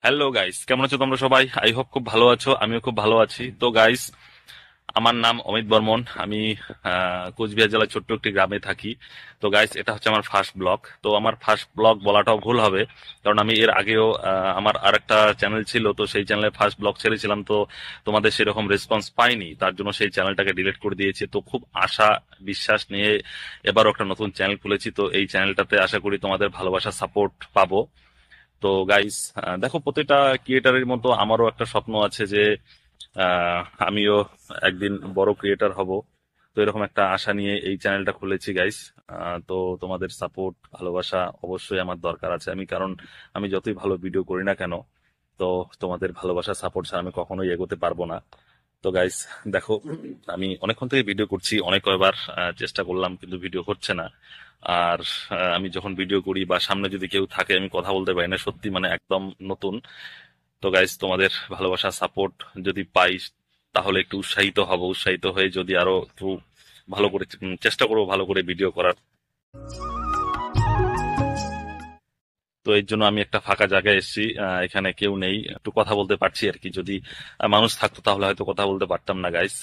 Hello guys, কেমন আছো তোমরা সবাই? আই হোপ খুব ভালো আছো, আমিও খুব ভালো আছি। তো গাইস, আমার নাম অমিত বর্মন। আমি কোচবিহার জেলার ছোট্ট একটি গ্রামে থাকি। তো গাইস, এটা হচ্ছে আমার ফার্স্ট ব্লগ। তো আমার ফার্স্ট ব্লগ বলাটাও ভুল হবে, কারণ আমি এর আগেও আমার আরেকটা চ্যানেল ছিল, তো সেই চ্যানেলে ফার্স্ট ব্লগ ছেড়েছিলাম। তো তোমাদের সেরকম রেসপন্স পাইনি, তার জন্য সেই চ্যানেলটাকে ডিলিট করে দিয়েছি। তো খুব আশা বিশ্বাস নিয়ে এবারও একটা নতুন চ্যানেল খুলেছি। তো এই চ্যানেলটাতে আশা করি তোমাদের ভালোবাসা সাপোর্ট পাবো। তো গাইস, দেখো, প্রতিটা ক্রিয়েটারের মতো আমারও একটা স্বপ্ন আছে যে আহ, আমিও একদিন বড় ক্রিয়েটার হব। তো এরকম একটা আশা নিয়ে এই চ্যানেলটা খুলেছি গাইস। তো তোমাদের সাপোর্ট ভালোবাসা অবশ্যই আমার দরকার আছে। কারণ আমি যতই ভালো ভিডিও করি না কেন, তো তোমাদের ভালোবাসা সাপোর্ট ছাড়া আমি কখনোই এগোতে পারবো না। তো গাইস, দেখো, আমি অনেকক্ষণ থেকে ভিডিও করছি, অনেক কয়বার চেষ্টা করলাম, কিন্তু ভিডিও হচ্ছে না। আর আমি যখন ভিডিও করি বা সামনে যদি কেউ থাকে, আমি কথা বলতে পারি না, সত্যি মানে একদম নতুন। তো গাইস, তোমাদের ভালোবাসা সাপোর্ট যদি পাই, তাহলে একটু উৎসাহিত হব। উৎসাহিত হয়ে যদি আরো একটু ভালো করে চেষ্টা করবো ভালো করে ভিডিও করার। তো এর জন্য আমি একটা ফাঁকা জায়গায় এসেছি, এখানে কেউ নেই, একটু কথা বলতে পারছি আর কি। যদি মানুষ থাকতো তাহলে হয়তো কথা বলতে পারতাম না গাইস।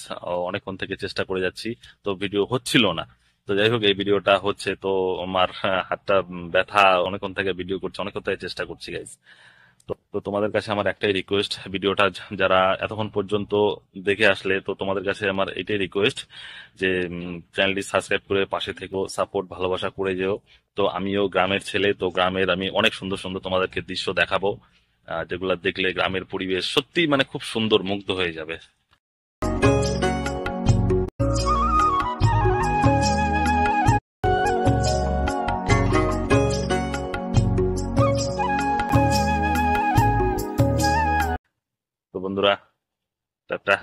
অনেকক্ষণ থেকে চেষ্টা করে যাচ্ছি, তো ভিডিও হচ্ছিল না। তো যাই হোক, এই ভিডিওটা হচ্ছে। তো আমার হাতটা ব্যথা, অনেকক্ষণ থেকে ভিডিও করছি, অনেকক্ষণ থেকে চেষ্টা করছি গাইস। তো তোমাদের কাছে আমার একটাই রিকোয়েস্ট, ভিডিওটা যারা এতক্ষণ পর্যন্ত দেখে আসলে, তো তোমাদের কাছে আমার এটাই রিকোয়েস্ট যে চ্যানেলটি সাবস্ক্রাইব করে পাশে থেকো, সাপোর্ট ভালোবাসা করে যেও। তো আমিও গ্রামের ছেলে, তো গ্রামের আমি অনেক সুন্দর সুন্দর তোমাদেরকে দৃশ্য দেখাবো, যেগুলো দেখলে গ্রামের পরিবেশ সত্যি মানে খুব সুন্দর, মুগ্ধ হয়ে যাবে। তো বন্ধুরা, টাটা।